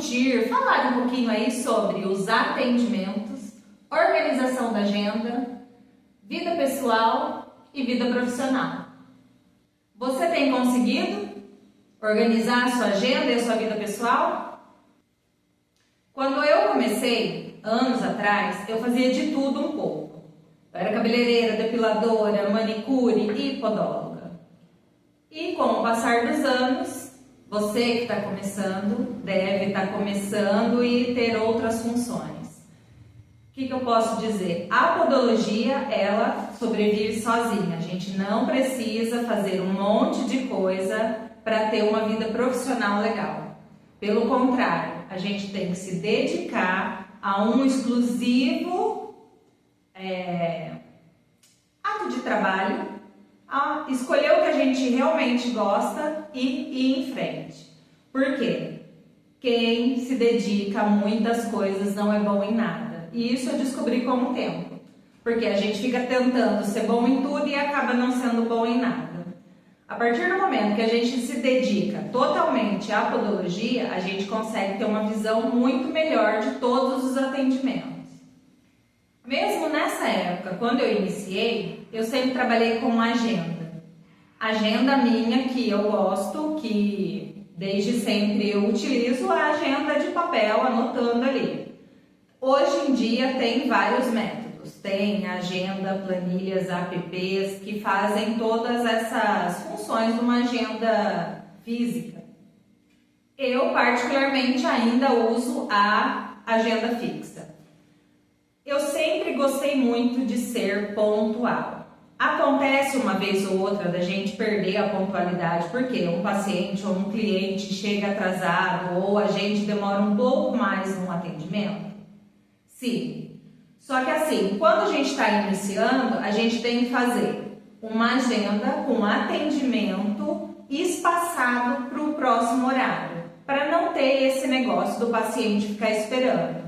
discutir, falar um pouquinho aí sobre os atendimentos, organização da agenda, vida pessoal e vida profissional. Você tem conseguido organizar a sua agenda e a sua vida pessoal? Quando eu comecei, anos atrás, eu fazia de tudo um pouco. Eu era cabeleireira, depiladora, manicure e podóloga. E com o passar dos anos, você que está começando, deve estar começando e ter outras funções. O que eu posso dizer? A podologia, ela sobrevive sozinha. A gente não precisa fazer um monte de coisa para ter uma vida profissional legal. Pelo contrário, a gente tem que se dedicar a um exclusivo ato de trabalho, a escolher o que a gente realmente gosta e ir em frente. Por quê? Quem se dedica a muitas coisas não é bom em nada. E isso eu descobri com o tempo. Porque a gente fica tentando ser bom em tudo e acaba não sendo bom em nada. A partir do momento que a gente se dedica totalmente à podologia, a gente consegue ter uma visão muito melhor de todos os atendimentos. Mesmo nessa época, quando eu iniciei, eu sempre trabalhei com uma agenda. Agenda minha que eu gosto, que desde sempre eu utilizo a agenda de papel, anotando ali. Hoje em dia tem vários métodos. Tem agenda, planilhas, apps que fazem todas essas funções de uma agenda física. Eu particularmente ainda uso a agenda fixa. Eu sempre gostei muito de ser pontual. Acontece uma vez ou outra da gente perder a pontualidade porque um paciente ou um cliente chega atrasado ou a gente demora um pouco mais no atendimento? Sim. Só que assim, quando a gente está iniciando, a gente tem que fazer uma agenda com atendimento espaçado para o próximo horário, para não ter esse negócio do paciente ficar esperando.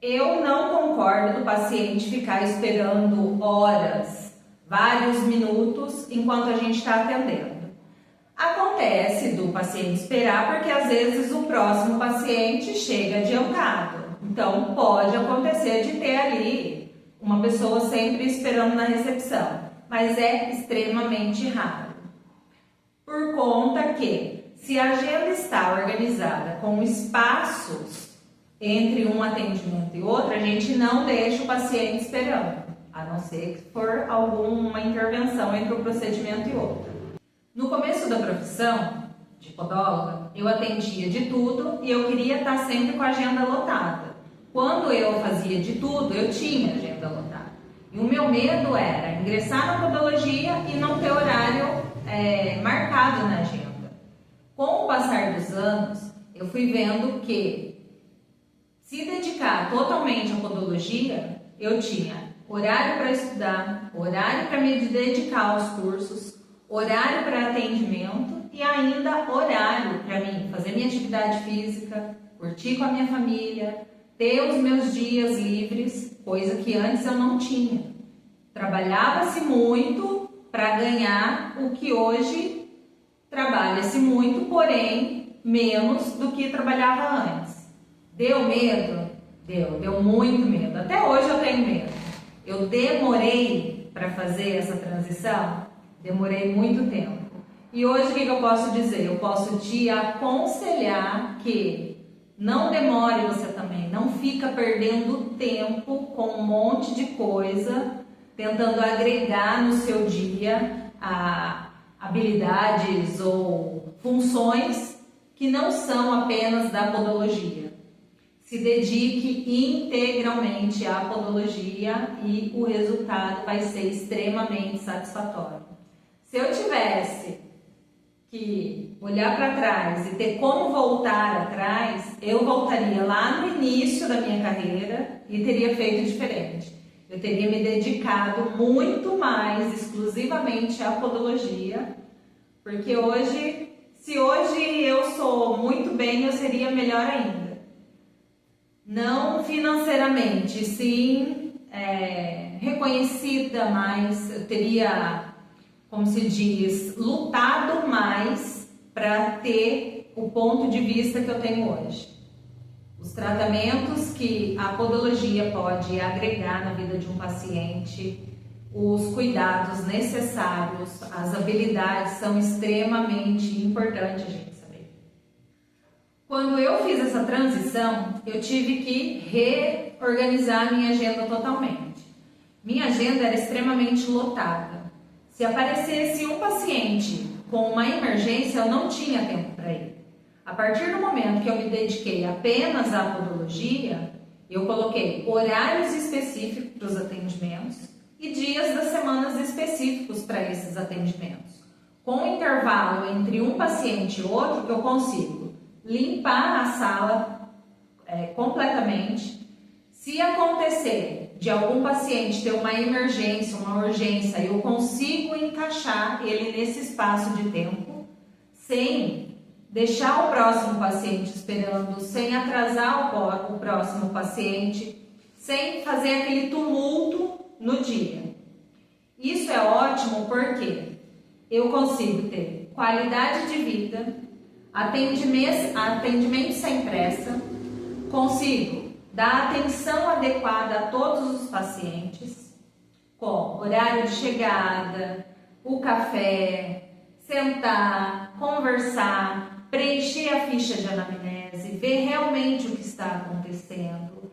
Eu não concordo do paciente ficar esperando horas, vários minutos, enquanto a gente está atendendo. Acontece do paciente esperar porque às vezes o próximo paciente chega adiantado. Então pode acontecer de ter ali uma pessoa sempre esperando na recepção, mas é extremamente raro. Por conta que se a agenda está organizada com espaços entre um atendimento e outro, a gente não deixa o paciente esperando, a não ser que for alguma intervenção entre um procedimento e outro. No começo da profissão de podóloga, eu atendia de tudo e eu queria estar sempre com a agenda lotada. Quando eu fazia de tudo, eu tinha agenda lotada. E o meu medo era ingressar na podologia e não ter horário marcado na agenda. Com o passar dos anos, eu fui vendo que se dedicar totalmente à podologia, eu tinha horário para estudar, horário para me dedicar aos cursos, horário para atendimento e ainda horário para mim fazer minha atividade física, curtir com a minha família, ter os meus dias livres, coisa que antes eu não tinha. Trabalhava-se muito para ganhar o que hoje trabalha-se muito, porém menos do que trabalhava antes. Deu medo? Deu muito medo. Até hoje eu tenho medo. Eu demorei para fazer essa transição? Demorei muito tempo. E hoje o que eu posso dizer? Eu posso te aconselhar que não demore você também. Não fica perdendo tempo com um monte de coisa, tentando agregar no seu dia habilidades ou funções que não são apenas da podologia. Se dedique integralmente à podologia e o resultado vai ser extremamente satisfatório. Se eu tivesse que olhar para trás e ter como voltar atrás, eu voltaria lá no início da minha carreira e teria feito diferente. Eu teria me dedicado muito mais exclusivamente à podologia, porque hoje, se hoje eu sou muito bem, eu seria melhor ainda. Não financeiramente, sim reconhecida mais, eu teria, como se diz, lutado mais para ter o ponto de vista que eu tenho hoje. os tratamentos que a podologia pode agregar na vida de um paciente, os cuidados necessários, as habilidades são extremamente importantes a gente saber. Quando eu fiz essa transição, eu tive que reorganizar minha agenda totalmente. Minha agenda era extremamente lotada. Se aparecesse um paciente com uma emergência, eu não tinha tempo para ele. A partir do momento que eu me dediquei apenas à podologia, eu coloquei horários específicos para os atendimentos e dias das semanas específicos para esses atendimentos. Com um intervalo entre um paciente e outro, eu consigo limpar a sala completamente. Se acontecer de algum paciente ter uma emergência, uma urgência, eu consigo encaixar ele nesse espaço de tempo, sem deixar o próximo paciente esperando, sem atrasar o próximo paciente, sem fazer aquele tumulto no dia. Isso é ótimo porque eu consigo ter qualidade de vida, atendimento sem pressa, consigo dar atenção adequada a todos os pacientes, com horário de chegada, o café, sentar, conversar, preencher a ficha de anamnese, ver realmente o que está acontecendo,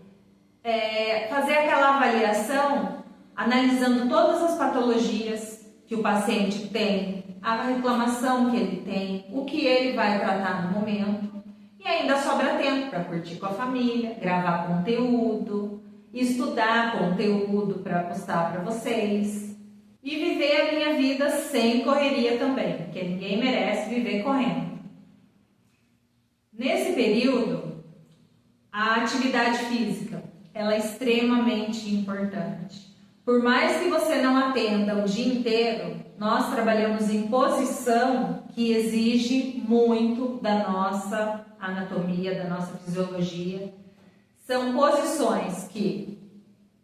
fazer aquela avaliação analisando todas as patologias que o paciente tem, a reclamação que ele tem, o que ele vai tratar no momento. E ainda sobra tempo para curtir com a família, gravar conteúdo, estudar conteúdo para postar para vocês e viver a minha vida sem correria também, porque ninguém merece viver correndo. Nesse período, a atividade física ela é extremamente importante. Por mais que você não atenda o dia inteiro, nós trabalhamos em posição que exige muito da nossa anatomia, da nossa fisiologia. São posições que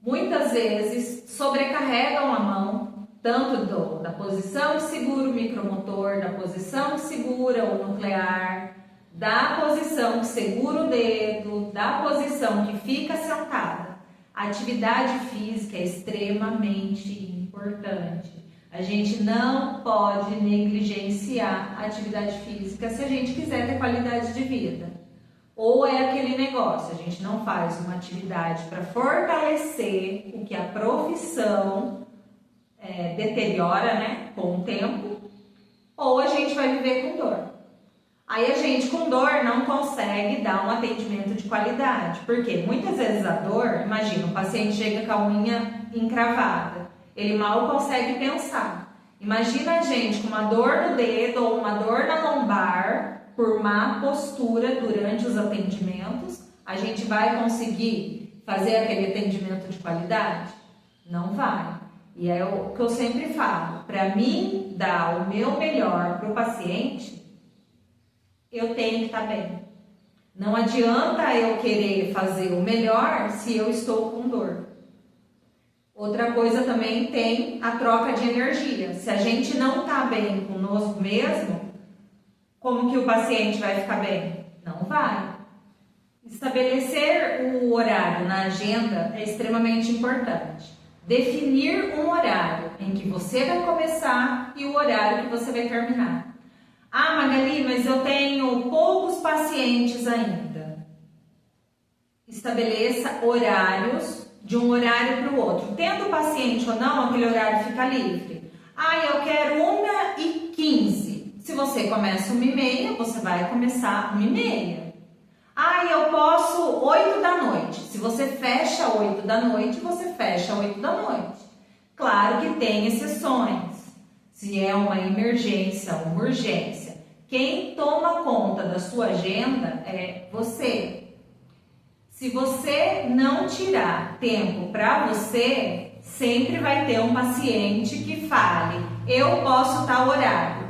muitas vezes sobrecarregam a mão, tanto da posição que segura o micromotor, da posição que segura o nuclear, da posição que segura o dedo, da posição que fica sentada. A atividade física é extremamente importante. A gente não pode negligenciar a atividade física se a gente quiser ter qualidade de vida. Ou é aquele negócio, a gente não faz uma atividade para fortalecer o que a profissão deteriora, né, com o tempo, ou a gente vai viver com dor. Aí a gente com dor não consegue dar um atendimento de qualidade, porque muitas vezes a dor, imagina, o paciente chega com a unha encravada, ele mal consegue pensar. Imagina a gente com uma dor no dedo ou uma dor na lombar, por má postura durante os atendimentos, a gente vai conseguir fazer aquele atendimento de qualidade? Não vai. E é o que eu sempre falo, para mim dar o meu melhor para o paciente, eu tenho que estar bem. Não adianta eu querer fazer o melhor se eu estou com dor. Outra coisa também tem a troca de energia. Se a gente não está bem conosco mesmo, como que o paciente vai ficar bem? Não vai. Estabelecer o horário na agenda é extremamente importante. Definir um horário em que você vai começar e o horário que você vai terminar. Ah, Magali, mas eu tenho poucos pacientes ainda. Estabeleça horários de um horário para o outro. Tendo paciente ou não, aquele horário fica livre. Ah, eu quero 1h15. Se você começa 1h30, você vai começar 1h30. Ah, eu posso 8 da noite. Se você fecha 8 da noite, você fecha 8 da noite. Claro que tem exceções. Se é uma emergência, uma urgência. Quem toma conta da sua agenda é você. Se você não tirar tempo para você, sempre vai ter um paciente que fale, eu posso tal horário.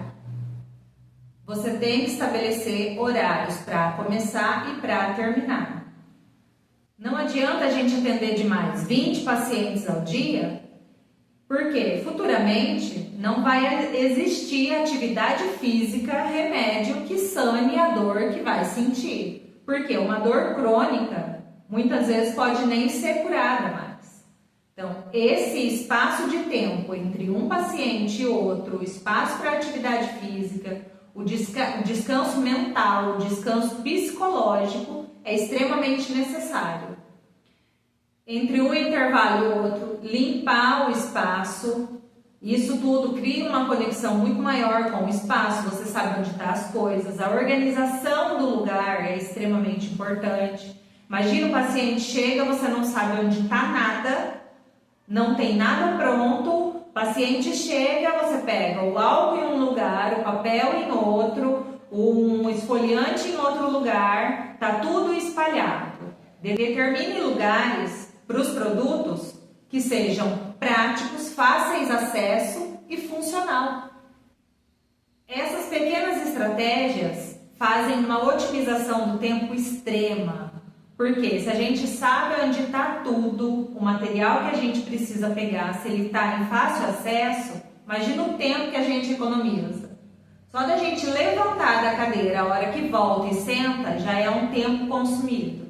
Você tem que estabelecer horários para começar e para terminar. Não adianta a gente atender demais 20 pacientes ao dia, porque futuramente não vai existir atividade física, remédio que sane a dor que vai sentir. Porque uma dor crônica muitas vezes pode nem ser curada mais. Então, esse espaço de tempo entre um paciente e outro, o espaço para atividade física, o descanso mental, o descanso psicológico é extremamente necessário. Entre um intervalo e outro, limpar o espaço, isso tudo cria uma conexão muito maior com o espaço, você sabe onde estão as coisas, a organização do lugar é extremamente importante. Imagina o paciente chega, você não sabe onde está nada, não tem nada pronto, o paciente chega, você pega o álcool em um lugar, o papel em outro, um esfoliante em outro lugar, tá tudo espalhado. Determine lugares para os produtos que sejam práticos, fáceis de acesso e funcional. Essas pequenas estratégias fazem uma otimização do tempo extrema, porque se a gente sabe onde está tudo, o material que a gente precisa pegar, se ele está em fácil acesso, imagina o tempo que a gente economiza. Só da gente levantar da cadeira a hora que volta e senta, já é um tempo consumido.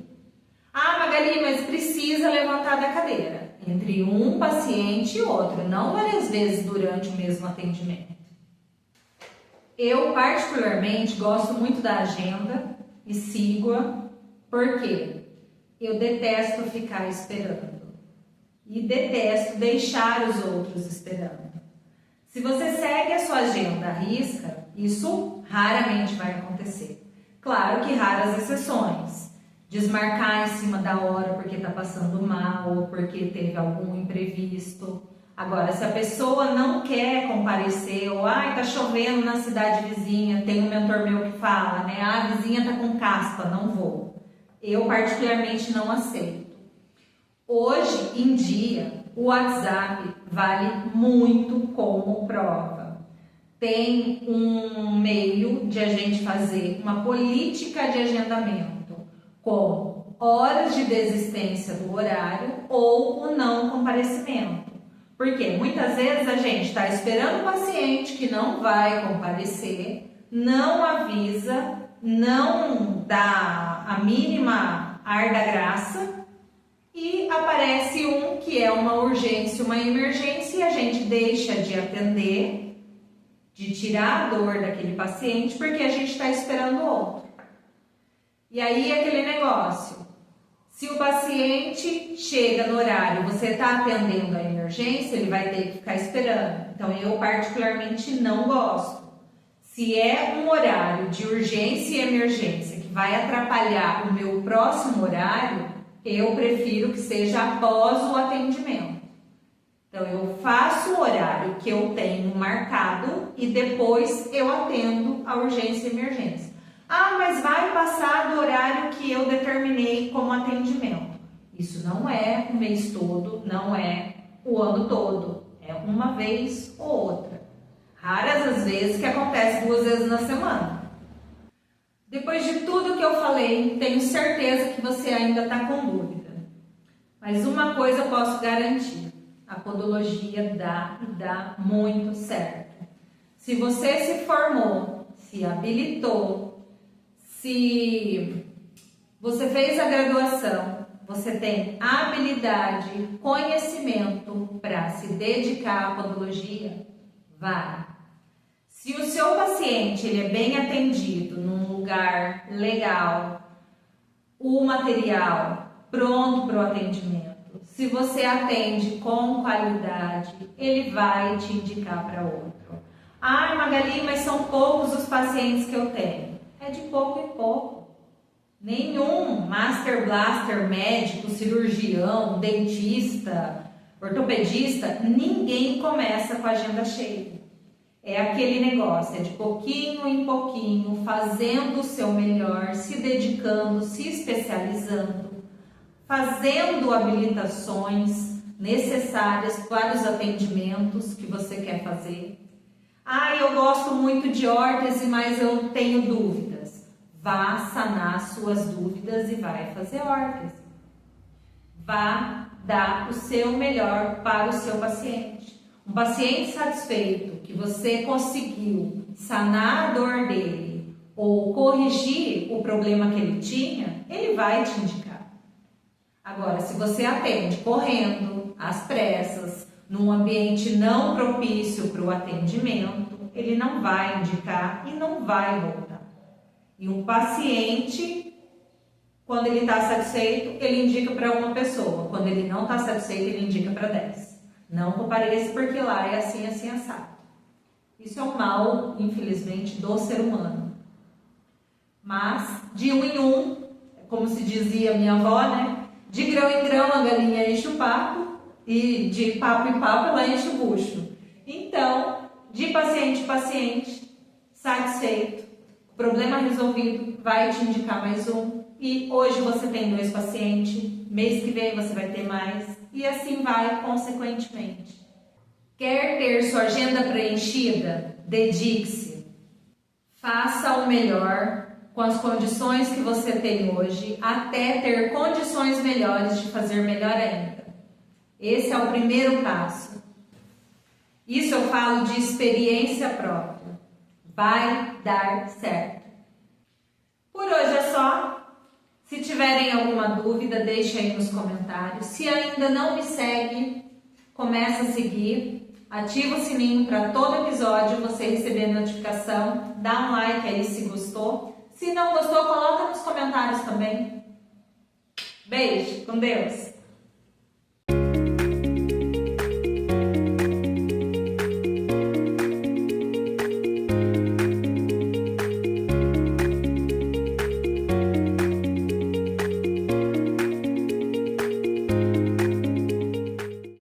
Ah, Magali, mas precisa levantar da cadeira. Entre um paciente e outro, não várias vezes durante o mesmo atendimento. Eu, particularmente, gosto muito da agenda e sigo-a, porque eu detesto ficar esperando e detesto deixar os outros esperando. Se você segue a sua agenda à risca, isso raramente vai acontecer. Claro que raras exceções. Desmarcar em cima da hora porque está passando mal ou porque teve algum imprevisto. Agora, se a pessoa não quer comparecer ou tá chovendo na cidade vizinha, tem um mentor meu que fala, né? A vizinha tá com caspa, não vou. Eu particularmente não aceito. Hoje em dia, o WhatsApp vale muito como prova. Tem um meio de a gente fazer uma política de agendamento com horas de desistência do horário ou o não comparecimento. Porque muitas vezes a gente está esperando o paciente que não vai comparecer, não avisa, não dá a mínima ar da graça e aparece um que é uma urgência, uma emergência e a gente deixa de atender, de tirar a dor daquele paciente porque a gente está esperando outro. E aí aquele negócio, se o paciente chega no horário, você está atendendo a emergência, ele vai ter que ficar esperando. Então eu particularmente não gosto. Se é um horário de urgência e emergência que vai atrapalhar o meu próximo horário, eu prefiro que seja após o atendimento. Então eu faço o horário que eu tenho marcado e depois eu atendo a urgência e emergência. Ah, mas vai passar do horário que eu determinei como atendimento. Isso não é o mês todo, não é o ano todo. É uma vez ou outra. Raras as vezes que acontece 2 vezes na semana. Depois de tudo que eu falei, tenho certeza que você ainda está com dúvida. Mas uma coisa eu posso garantir. A podologia dá muito certo. Se você se formou, se habilitou, se você fez a graduação, você tem habilidade, conhecimento para se dedicar à podologia, vai. Se o seu paciente ele é bem atendido num lugar legal, o material pronto para o atendimento, se você atende com qualidade, ele vai te indicar para outro. Ah, Magali, mas são poucos os pacientes que eu tenho. É de pouco em pouco. Nenhum Master Blaster médico, cirurgião, dentista, ortopedista, ninguém começa com a agenda cheia. É aquele negócio, é de pouquinho em pouquinho, fazendo o seu melhor, se dedicando, se especializando, fazendo habilitações necessárias para os atendimentos que você quer fazer. Ah, eu gosto muito de órtese, mas eu tenho dúvidas. Vá sanar suas dúvidas e vai fazer órtese. Vá dar o seu melhor para o seu paciente. Um paciente satisfeito, que você conseguiu sanar a dor dele, ou corrigir o problema que ele tinha, ele vai te indicar. Agora, se você atende correndo, às pressas, num ambiente não propício para o atendimento, ele não vai indicar e não vai voltar. E um paciente, quando ele está satisfeito, ele indica para uma pessoa. Quando ele não está satisfeito, ele indica para 10. Não compareça porque lá é assim, assim, assado. Isso é um mal, infelizmente, do ser humano. Mas, de um em um, como se dizia minha avó, né? De grão em grão a galinha enche o papo e de papo em papo ela enche o bucho. Então, de paciente em paciente, satisfeito, problema resolvido, vai te indicar mais um. E hoje você tem 2 pacientes, mês que vem você vai ter mais e assim vai consequentemente. Quer ter sua agenda preenchida? Dedique-se. Faça o melhor com as condições que você tem hoje, até ter condições melhores de fazer melhor ainda. Esse é o primeiro passo. Isso eu falo de experiência própria. Vai dar certo. Por hoje é só. Se tiverem alguma dúvida, deixe aí nos comentários. Se ainda não me segue, começa a seguir. Ativa o sininho para todo episódio você receber notificação. Dá um like aí se gostou. Se não gostou, coloca nos comentários também. Beijo, com Deus!